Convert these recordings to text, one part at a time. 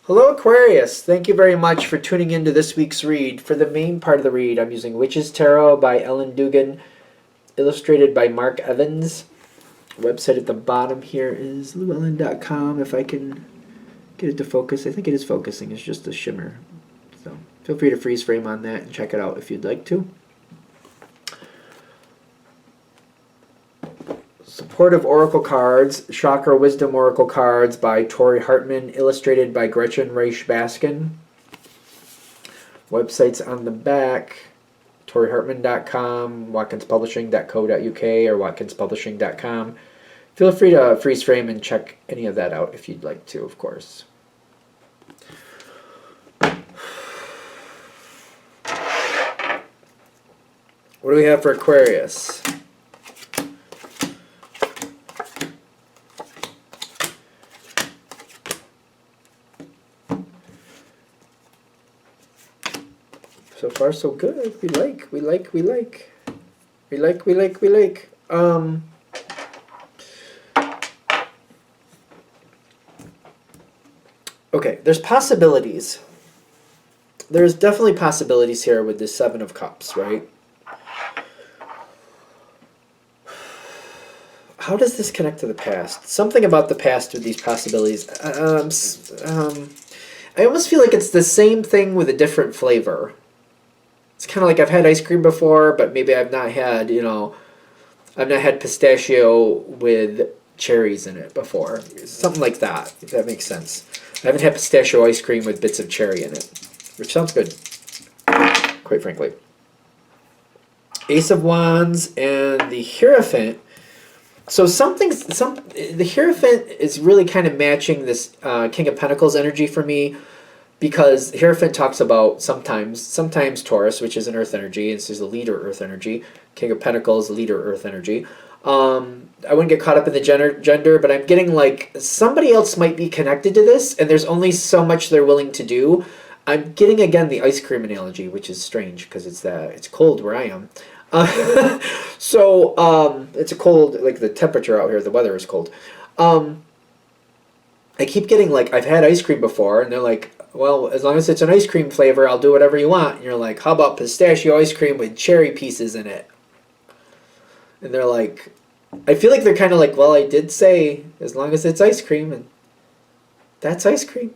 Hello, Aquarius. Thank you very much for tuning into this week's read. For the main part of the read, I'm using Witch's Tarot by Ellen Dugan, illustrated by Mark Evans. Website at the bottom here is llewellyn.com. If I can get it to focus. I think it is focusing. It's just a shimmer. So feel free to freeze frame on that and check it out if you'd like to. Supportive Oracle Cards, Chakra Wisdom Oracle Cards by Tori Hartman, illustrated by Gretchen Reisch Baskin. Websites on the back, torihartman.com, watkinspublishing.co.uk, or watkinspublishing.com. Feel free to freeze frame and check any of that out if you'd like to, of course. What do we have for Aquarius? So far, so good. We like. Okay, there's possibilities. There's definitely possibilities here with the Seven of Cups, right? How does this connect to the past? Something about the past with these possibilities. I almost feel like it's the same thing with a different flavor. It's kind of like I've had ice cream before, but maybe I've not had, I've not had pistachio with cherries in it before. Something like that, if that makes sense. I haven't had pistachio ice cream with bits of cherry in it, which sounds good, quite frankly. Ace of Wands and the Hierophant. So the Hierophant is really kind of matching this King of Pentacles energy for me, because Hierophant talks about sometimes Taurus, which is an earth energy, and this is a leader earth energy. King of Pentacles, leader earth energy. I wouldn't get caught up in the gender, but I'm getting like somebody else might be connected to this, and there's only so much they're willing to do. I'm getting, again, the ice cream analogy, which is strange because it's cold where I am. It's a cold, like the temperature out here, the weather is cold. I keep getting like, I've had ice cream before, and they're like, well, as long as it's an ice cream flavor, I'll do whatever you want. And you're like, how about pistachio ice cream with cherry pieces in it? And they're like, I feel like they're kind of like, well, I did say as long as it's ice cream, and that's ice cream.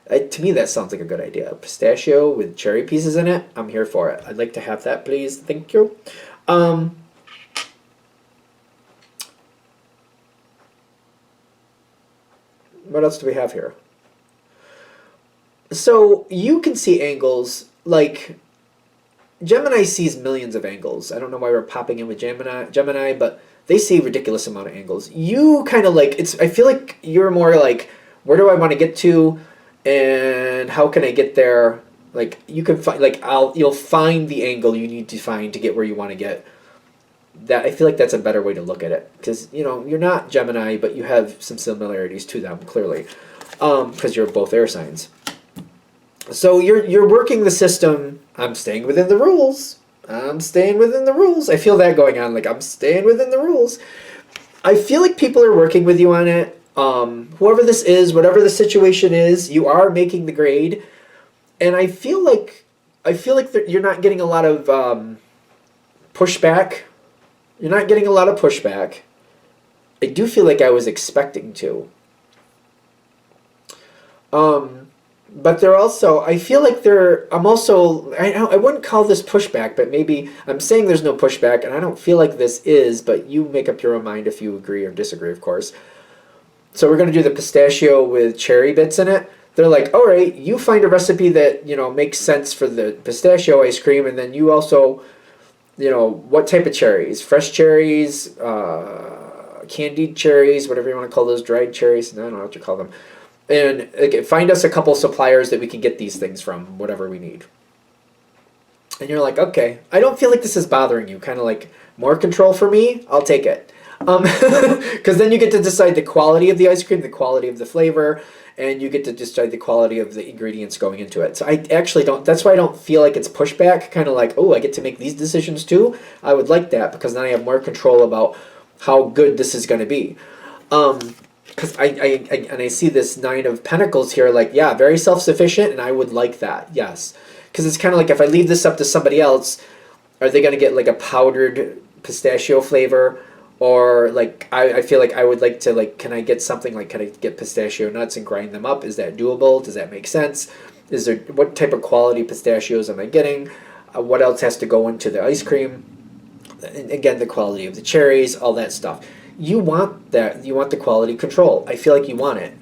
To me, that sounds like a good idea. Pistachio with cherry pieces in it, I'm here for it. I'd like to have that, please. Thank you. What else do we have here? So you can see angles, like Gemini sees millions of angles. I don't know why we're popping in with Gemini, but they see a ridiculous amount of angles. You kind of like, I feel like you're more like, where do I want to get to, and how can I get there? Like you can find, like you'll find the angle you need to find to get where you want to get. That, I feel like that's a better way to look at it, because you're not Gemini, but you have some similarities to them clearly, because you're both air signs. So you're working the system. I'm staying within the rules. I'm staying within the rules. I feel that going on, like I'm staying within the rules. I feel like people are working with you on it. Whoever this is, whatever the situation is, you are making the grade, and I feel like you're not getting a lot of pushback. You're not getting a lot of pushback. I do feel like I was expecting to. But they're also, I feel like I wouldn't call this pushback, but maybe I'm saying there's no pushback, and I don't feel like this is, but you make up your own mind if you agree or disagree, of course. So we're going to do the pistachio with cherry bits in it. They're like, all right, you find a recipe that, makes sense for the pistachio ice cream, and then you also, what type of cherries? Fresh cherries, candied cherries, whatever you want to call those, dried cherries, I don't know what you call them. And find us a couple suppliers that we can get these things from, whatever we need. And you're like, okay, I don't feel like this is bothering you. Kind of like, more control for me, I'll take it. Because then you get to decide the quality of the ice cream, the quality of the flavor, and you get to decide the quality of the ingredients going into it. So I actually don't, that's why I don't feel like it's pushback, kind of like, oh, I get to make these decisions too. I would like that, because then I have more control about how good this is going to be. because I see this Nine of Pentacles here, like, yeah, very self-sufficient, and I would like that, yes. Because it's kind of like, if I leave this up to somebody else, are they going to get like a powdered pistachio flavor? Or like, I feel like I would like to, like, can I get something, like, can I get pistachio nuts and grind them up? Is that doable? Does that make sense? Is there, what type of quality pistachios am I getting? What else has to go into the ice cream? And again, the quality of the cherries, all that stuff. You want that. You want the quality control. I feel like you want it.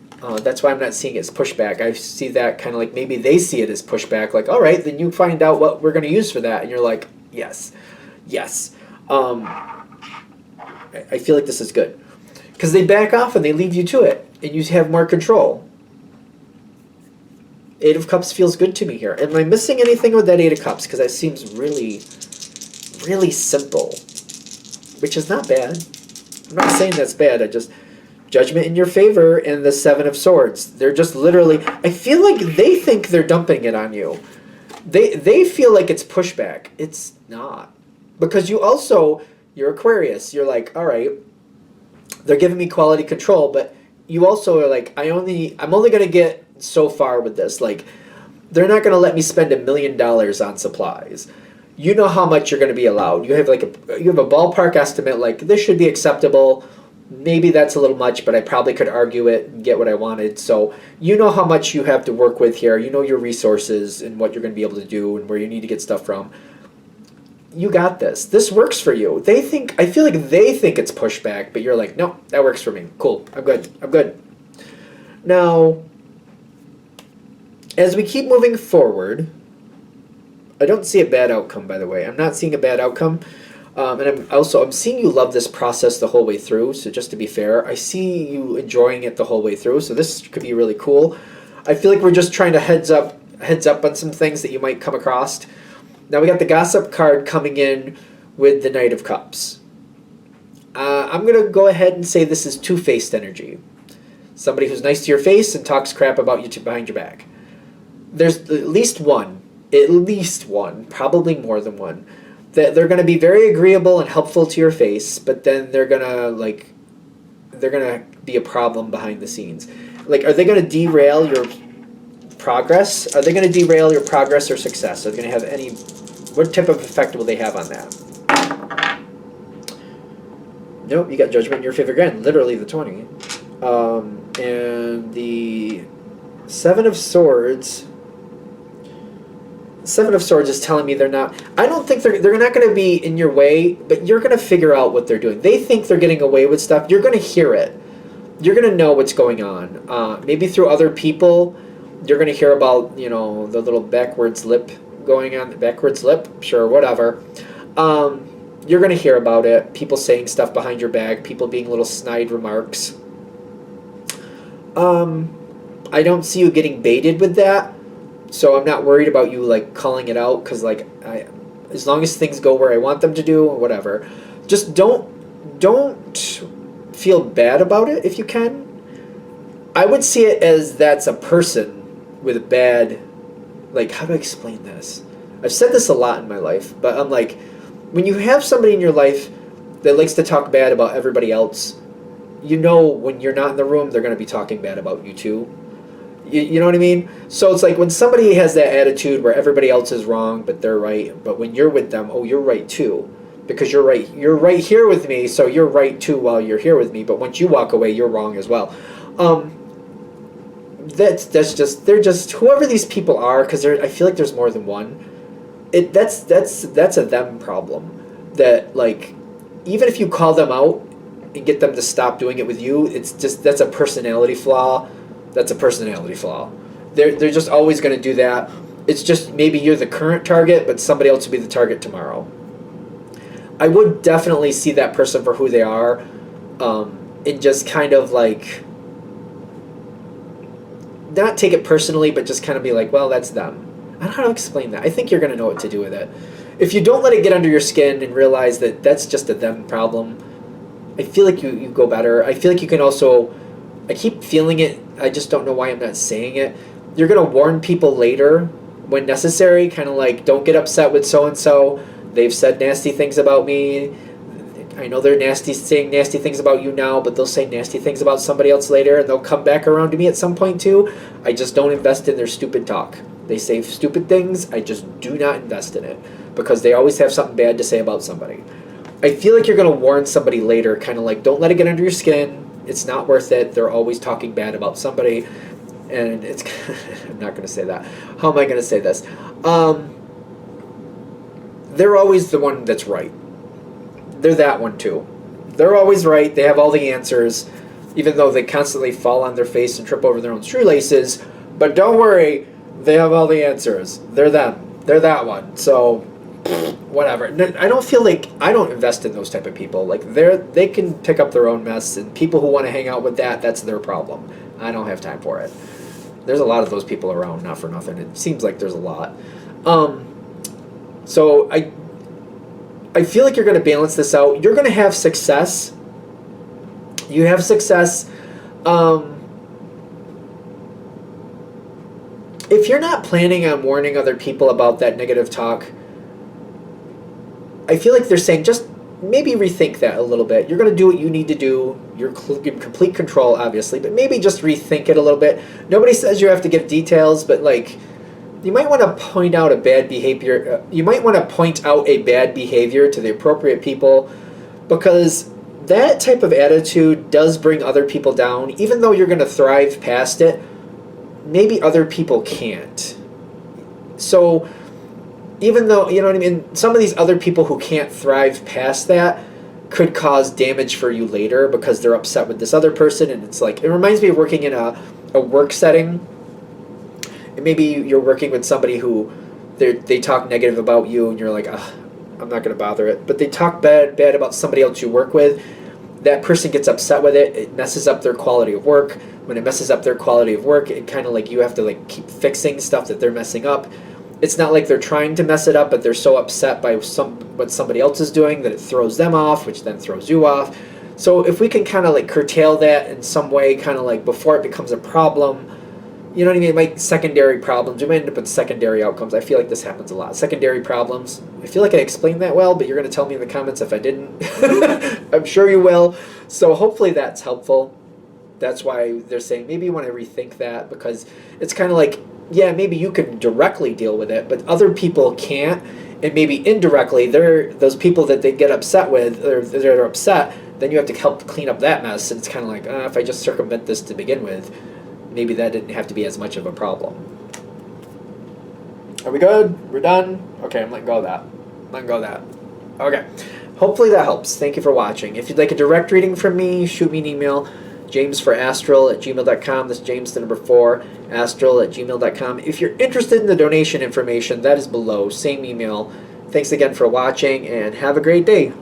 That's why I'm not seeing it as pushback. I see that kind of like, maybe they see it as pushback. Like, all right, then you find out what we're going to use for that. And you're like, yes, yes. I feel like this is good. Because they back off and they leave you to it. And you have more control. Eight of Cups feels good to me here. Am I missing anything with that Eight of Cups? Because that seems really, really simple. Which is not bad. I'm not saying that's bad. I just... Judgment in your favor and the Seven of Swords. They're just literally... I feel like they think they're dumping it on you. They feel like it's pushback. It's not. Because you also... You're Aquarius. You're like, all right, they're giving me quality control, but you also are like, I'm only going to get so far with this. Like, they're not going to let me spend $1 million on supplies. You know how much you're going to be allowed. You have like you have a ballpark estimate, like, this should be acceptable. Maybe that's a little much, but I probably could argue it and get what I wanted. So you know how much you have to work with here. You know your resources and what you're going to be able to do and where you need to get stuff from. You got this. This works for you. They think, I feel like they think it's pushback, but you're like, no, that works for me. Cool. I'm good. I'm good. Now, as we keep moving forward, I don't see a bad outcome, by the way. I'm not seeing a bad outcome. And I'm seeing you love this process the whole way through. So just to be fair, I see you enjoying it the whole way through. So this could be really cool. I feel like we're just trying to heads up on some things that you might come across. Now we got the Gossip card coming in with the Knight of Cups. I'm going to go ahead and say this is two-faced energy. Somebody who's nice to your face and talks crap about you behind your back. There's at least one, probably more than one, that they're going to be very agreeable and helpful to your face, but then they're going to be a problem behind the scenes. Like, are they going to derail your progress? Are they going to derail your progress or success? Are they going to have any... What type of effect will they have on that? Nope, you got Judgment in your favor again. Literally the 20. And the Seven of Swords... Seven of Swords is telling me they're not... I don't think they're not going to be in your way, but you're going to figure out what they're doing. They think they're getting away with stuff. You're going to hear it. You're going to know what's going on. Maybe through other people, you're going to hear about, the little backwards lip going on. The backwards lip? Sure, whatever. You're going to hear about it. People saying stuff behind your back. People being little snide remarks. I don't see you getting baited with that. So I'm not worried about you, like, calling it out, because, like, as long as things go where I want them to do, or whatever, just don't feel bad about it if you can. I would see it as that's a person with a bad, like, how do I explain this? I've said this a lot in my life, but I'm like, when you have somebody in your life that likes to talk bad about everybody else, you know when you're not in the room, they're going to be talking bad about you too. You know what I mean? So it's like when somebody has that attitude where everybody else is wrong, but they're right. But when you're with them, oh, you're right too. Because you're right here with me, so you're right too while you're here with me. But once you walk away, you're wrong as well. That's just, they're just, whoever these people are, because I feel like there's more than one. That's a them problem. That, like, even if you call them out and get them to stop doing it with you, it's just, that's a personality flaw. That's a personality flaw. They're just always going to do that. It's just maybe you're the current target, but somebody else will be the target tomorrow. I would definitely see that person for who they are, and just kind of like, not take it personally, but just kind of be like, well, that's them. I don't know how to explain that. I think you're going to know what to do with it. If you don't let it get under your skin and realize that that's just a them problem, I feel like you go better. I feel like you can also... I keep feeling it. I just don't know why I'm not saying it. You're going to warn people later when necessary, kind of like, don't get upset with so-and-so. They've said nasty things about me. I know they're nasty, saying nasty things about you now, but they'll say nasty things about somebody else later, and they'll come back around to me at some point too. I just don't invest in their stupid talk. They say stupid things. I just do not invest in it because they always have something bad to say about somebody. I feel like you're going to warn somebody later, kind of like, don't let it get under your skin. It's not worth it. They're always talking bad about somebody. And it's, I'm not going to say that. How am I going to say this? They're always the one that's right. They're that one too. They're always right. They have all the answers, even though they constantly fall on their face and trip over their own shoelaces. But don't worry, they have all the answers. They're them. They're that one. So, whatever. I don't feel like I don't invest in those type of people. Like they can pick up their own mess, and people who want to hang out with that's their problem. I don't have time for it. There's a lot of those people around, not for nothing. It seems like there's a lot. So I feel like you're going to balance this out. You're going to have success. You have success. If you're not planning on warning other people about that negative talk, I feel like they're saying just maybe rethink that a little bit. You're going to do what you need to do. You're in complete control, obviously, but maybe just rethink it a little bit. Nobody says you have to give details, but like, you might want to point out a bad behavior. You might want to point out a bad behavior to the appropriate people, because that type of attitude does bring other people down. Even though you're going to thrive past it, maybe other people can't. So even though, you know what I mean, some of these other people who can't thrive past that could cause damage for you later because they're upset with this other person. And it's like, it reminds me of working in a work setting. And maybe you're working with somebody who they talk negative about you, and you're like, I'm not going to bother it. But they talk bad about somebody else you work with. That person gets upset with it. It messes up their quality of work. When it messes up their quality of work, it kind of like you have to like keep fixing stuff that they're messing up. It's not like they're trying to mess it up, but they're so upset by what somebody else is doing that it throws them off, which then throws you off. So if we can kind of like curtail that in some way, kind of like before it becomes a problem, you know what I mean? Like secondary problems. We might end up with secondary outcomes. I feel like this happens a lot. Secondary problems. I feel like I explained that well, but you're going to tell me in the comments if I didn't. I'm sure you will. So hopefully that's helpful. That's why they're saying maybe you want to rethink that, because it's kind of like, yeah, maybe you can directly deal with it, but other people can't. And maybe indirectly, they're those people that they get upset with, or they're upset, then you have to help clean up that mess. And it's kind of like, if I just circumvent this to begin with, maybe that didn't have to be as much of a problem. Are we good? We're done? Okay, I'm letting go of that. Letting go of that. Okay. Hopefully that helps. Thank you for watching. If you'd like a direct reading from me, shoot me an email. jamesforastral@gmail.com. That's James, the number 4, astral@gmail.com. If you're interested in the donation information, that is below. Same email. Thanks again for watching, and have a great day.